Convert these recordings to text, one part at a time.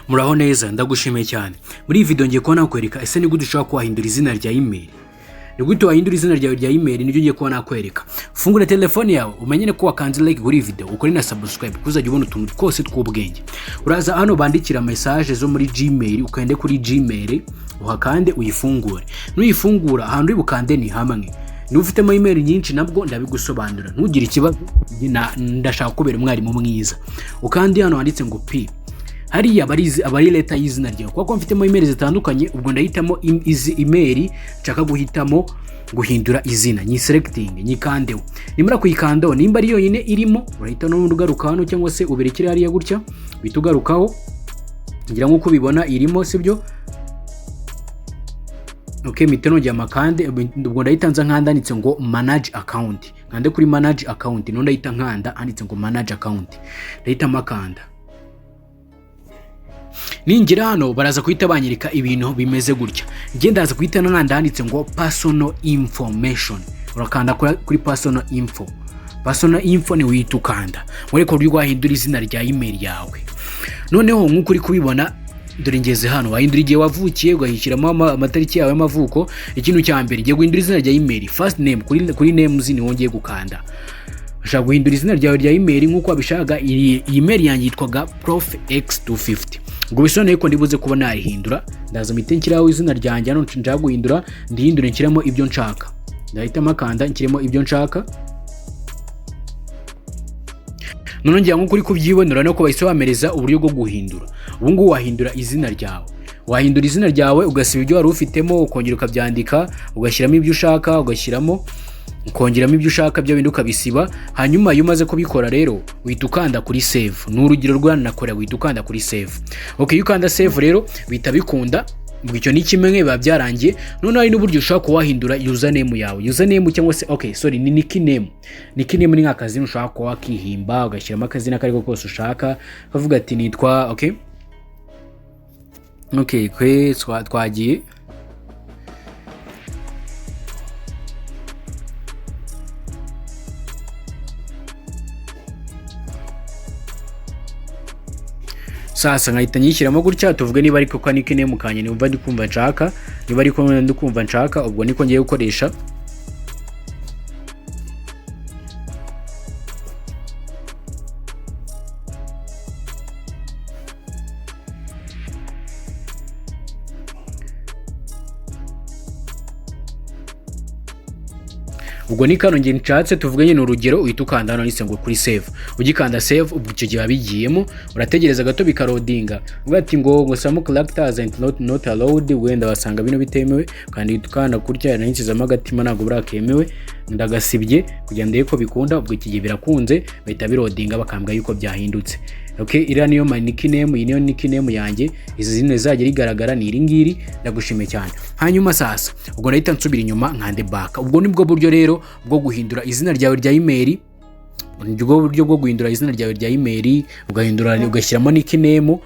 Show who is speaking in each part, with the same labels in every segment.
Speaker 1: Muraho neza ndagushimiye cyane. Muri iyi video ngiye kuba nakwereka ese ni gute ushobora kwahindura izina rya email. Ni gute wahindura izina ryawe rya email nibyo ngiye kuba nakwereka. Fungura telefone yawe umenye ko wakanze like kuri video ukore na subscribe kuzajya ubona utuntu twose tw'ubwenge. Uraza hano bandikira message zo muri Gmail ukande kuri Gmail uhakande uyifungure. Nuyifungura ahantu ibukande ni hamwe. Ni ufitemo email nyinshi nabwo ndabigusobanura. Ntugire ikibazo ndashaka kubera umwarimu mwiza. Ukandi hano handitse ngo P. Hariya abari leta y'izina ryawe kuko mfitemo email zitandukanye ubwo ndahitamo izi email nshaka guhitamo guhindura izina nyi selecting nyikandeho nimara kuyikandaho nimba ari yonyine irimo urahita no ugaruka hano cyangwa se uberekere hariya gutya bitugarukaho ngira nkuko bibona irimo sibyo. Okay, miteno njya makande ubwo ndahita nza nkandanditse ngo manage account nkande kuri manage account no ndahita nkanda anditse ngo manage account ndahita makanda. Ningira hano baraza kuhita banyereka ibintu bimeze gutya. Ngiye ndaza kuhita nkanda handitse ngo personal information. Urakanda kuri personal info. Personal info ni witukanda. Mureko ryo guhindura izina rya email yawe. Noneho nkuko uri kubibona dore ngeze hano wahindura igihe wavukiye ugahishyiramo amatariki yawe y'amavuko. Ikintu cya mbere ngiye guhindura izina rya email. First name kuri names ni wongeye gukanda. Ushaka guhindura izina ryawe rya email nkuko wabishaka. Iyi email yanjye yitwaga profx250. Ngo bisobanuye ko ndibuze kuba narihindura ndaza mitenkiraho izina ryanjye hano nshaka guhindura ndihindure nshyiramo ibyo nshaka. Ndahita makanda nshyiremo ibyo nshaka. None ngiye nko kuri kubyibonera no ko bayisobamereza uburyo bwo guhindura. Ubu ngubu wahindura izina ryawe. Wahindura izina ryawe ugasiba ibyo wari ufitemo ukongera ukabyandika ugashyiramo ibyo ushaka ugashyiramo ukongeramo ibyo ushaka byo binduka bisiba. Hanyuma iyo umaze kubikora rero uhita ukanda kuri save. N'urugero rwanakora uhita ukanda kuri save. Okay, iyo ukanda save rero bihita bikunda. Icyo ni kimwe biba byarangiye. None hari n'uburyo ushaka kuwahindura username yawe. Username cyangwa se ni nickname. Nickname ni nk'akazi ushaka ko wakihimba ugashyiramo akazina kariko kose ushaka. Bavuga ati nitwa okay kwe twagiye. Sasa nkahita nyishyiramo gutya tuvuge niba ariko kwa nickname mukanye nimba ndi kumva nshaka niba ariko ndi kumva nshaka ubwo niko ngiye gukoresha. Ubwo ni kano ngiye nshatse tuvuge nyine urugero uhita ukanda hano nise ngo kuri save. Ugikanda save ubwo icyo gihe bigiyemo urategereza gato bikarodinga. Uvuga ati ngo some characters and not allowed wenda basanga bino bitemewe kandi tukanda kurya nayinsizamo agatima nago burakemewe ndagasibye kugira ndeye ko bikunda. Ubwo iki gihe birakunze bahita birodinga bakambwa yuko byahindutse. Okay, iriya niyo nickname iyi niyo nickname yanjye. Izi zine zajya rigaragara ni iringiri ndagushime cyane. Hanyuma sasa ubwo ndahita nsubira inyuma nkande back. Ubwo nibwo buryo rero bwo guhindura izina ryawe rya email. Ubwo buryo bwo guhindura izina ryawe rya email ugahindura ugashyiramo nickname.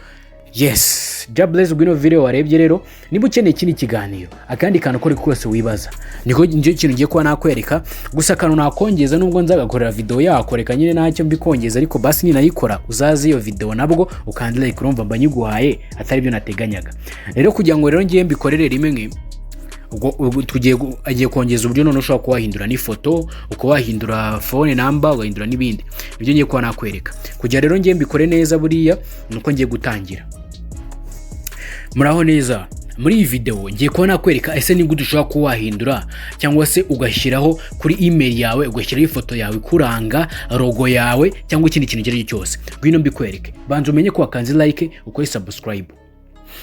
Speaker 1: Yes, Jabless ubwo ino video warebye rero niba ukeneye ikindi kiganiro akandi kantu kuri kose wibaza niko ngiye kintu ngiye kuba nakwereka. Gusa kantu nakongeza nubwo nzagakorera video yakoreka nyine ntacyo mbikongeza ariko basi ninayikora uzaze iyo video nabwo ukandi like urumva mbanyiguhaye atari byo nateganyaga. Rero kugira ngo rero ngiye mbikorere rimwe ubwo agiye kongeza uburyo none ushobora kuwahindura n'ifoto uko wahindura phone number ugahindura n'ibindi. Ibyo ngiye kuba nakwereka kugira rero ngiye mbikore neza buriya nuko ngiye gutangira. Muraho neza. Muri iyi video ngiye kuba nakwereka ese ni gute ushobora kuwahindura cyangwa se ugashyiraho kuri email yawe ugashyiraho ifoto yawe kuranga logo yawe cyangwa ikindi kintu cyari cyose. Ngwino mbikwereke. Banza umenye ko wakanze like ukore subscribe.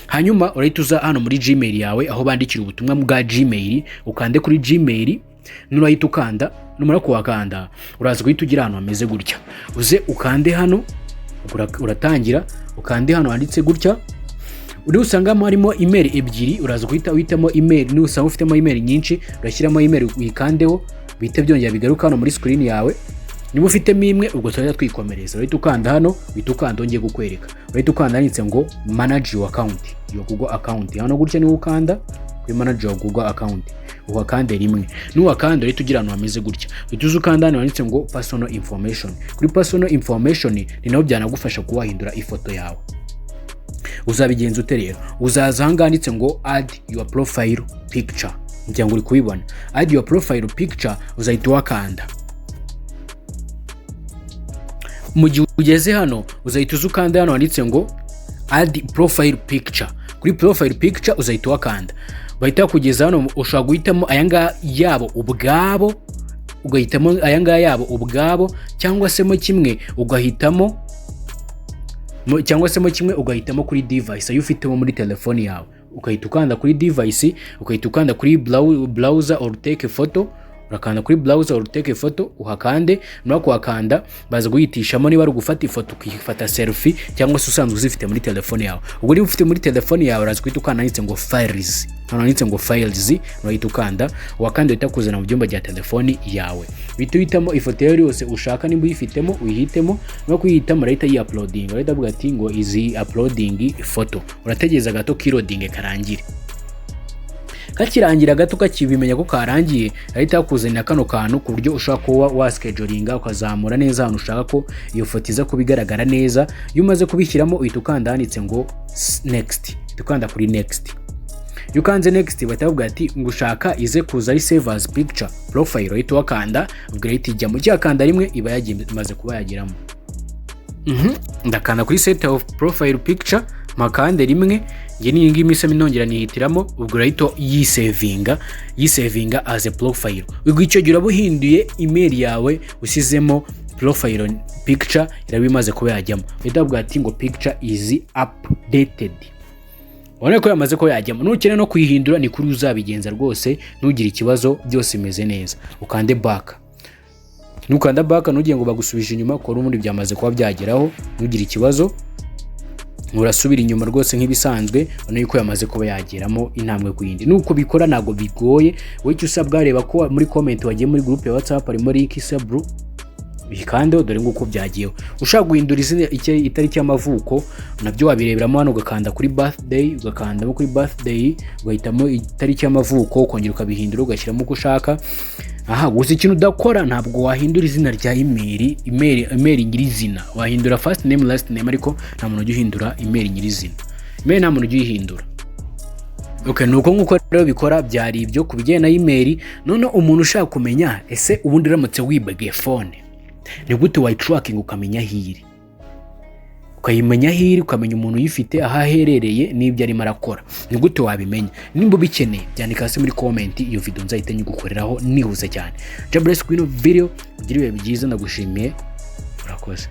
Speaker 1: Hanyuma urahita uza hano muri Gmail yawe aho bandikira ubutumwa bwa Gmail ukande kuri Gmail. Nurahita ukanda numara kuwakanda uraza guhita ugira hano hameze gutya. Uze ukande hano uratangira ukande hano handitse gutya. Uri usangamo harimo email ebyiri uraza guhita uhitamo email. Ni usanga ufitemo email nyinshi urashyiramo email uyikandeho bihita byongera bigaruka hano muri screen yawe. Niba ufitemo imwe ubwo tujya twikomereza. Urahita ukanda hano uhita ukanda ngiye gukwereka. Urahita ukanda handitse ngo manage your account your Google account. Hano gutya ni ukanda kuri manage your Google account uhakande rimwe. Nuwakanda urahita ugira hano hameze gutya. Uhita uza ukanda hano handitse ngo personal information. Kuri personal information ni naho byanagufasha kuwahindura ifoto yawe. uzabigenza ute rero? Uzaza ahangaha handitse ngo add your profile picture, ngira ngo uri kubibona, add your profile picture, uzahita wakanda. Mu gihe ugeze hano uzahita uzukanda hano handitse ngo add profile picture. Kuri profile picture uzahita wakanda, bahita kugeza hano ushobora guhitamo ayanga yabo ubwabo, ugahitamo ayanga yabo ubwabo, cyangwa se mo kimwe ugahitamo kuri device ayo ufitemo muri telefone yawe, ukahita ukanda kuri device, ukahita ukanda kuri browser or take photo, urakanda kuri browser or take photo, uhakande. Muri kuhakanda baza guhitishamo niba ari gufata ifoto ukifata selfie cyangwa se usanzwe uzifite muri telefone yawe. Ubwo niba ufite muri telefone yawe uraza guhita ukanda handitse ngo files, hano handitse ngo files, urahita ukanda, wakanda uhita kuzana mu byumba bya telefone yawe, uhita uhitamo ifoto yawe yose ushaka, nimba uyifitemo uyihitemo, no kuyihitamo urahita yi-uploading, urahita avuga ati ngo izi uploading photo, urategereza gato kiloading karangire. Kakirangira gato kakibimenya ko karangiye, ahita yakuzanira kano kantu ku buryo ushaka kuba waschedulinga ukazamura neza ahantu ushaka ko iyo foto iza kubigaragara neza. Iyo umaze kubishyiramo uhita ukanda handitse ngo next, ukanda kuri next. Iyo ukanze next batavuga ati ngo ushaka ize kuza ari save as picture profile, uhita wakanda, ubwo ahita ijya mu cyakanda rimwe iba yagiye kuba yagiramo. Ndakanda kuri set of profile picture, makande rimwe, nge ni ngi mise minongera nihitiramo, ubwo urahita yisavinga as a profile. Ubwo icyo gihe urabuhinduye email yawe usizemo profile picture irabimaze kuba yajyamo, uhita ati ngo picture is updated. Ubona ko yamaze ko yajyamo. Nukene no kuyihindura ni kuri uzabigenza rwose, ntugire ikibazo, byose imeze neza. Ukande back, nukanda back nugiye ngo bagusubije inyuma ko urundi byamaze kuba byageraho, ntugire ikibazo, urasubira inyuma rwose nk'ibisanzwe. Ubona yuko yamaze kuba yageramo intambwe ku yindi. Nuko bikora nago bigoye, wowe icyo usabwa reba ko muri comment wagiye muri group ya WhatsApp harimo link isabru bikande, dore nguko byagiyeho. Ushaka guhindura izina itariki y'amavuko nabyo wabireberamo hano, ugakanda kuri birthday, ugakandamo kuri birthday, ugahitamo itariki y'amavuko, ukongera ukabihindura ugashyiramo uko ushaka. Gusa ikintu udakora ntabwo wahindura izina rya email nyirizina. Wahindura first name last name, ariko nta muntu ujya uhindura email nyirizina. Email nta muntu ujya uyihindura. Nuko nguko rero bikora. Byari ibyo kubijyanye na email. None umuntu ushaka kumenya ese ubundi ramutse wibage phone ni gute wayitracking ukamenya hiri, ukayimenya hiri, ukamenya umuntu uyifite aho aherereye n'ibyo arimo arakora, ni gute wabimenya? Nimba ubikeneye byandika hasi muri comment, iyo video nzahita nyigukoreraho nihuse cyane. Bless ku ino video, ugire ibihe byiza, ndagushimiye, urakoze.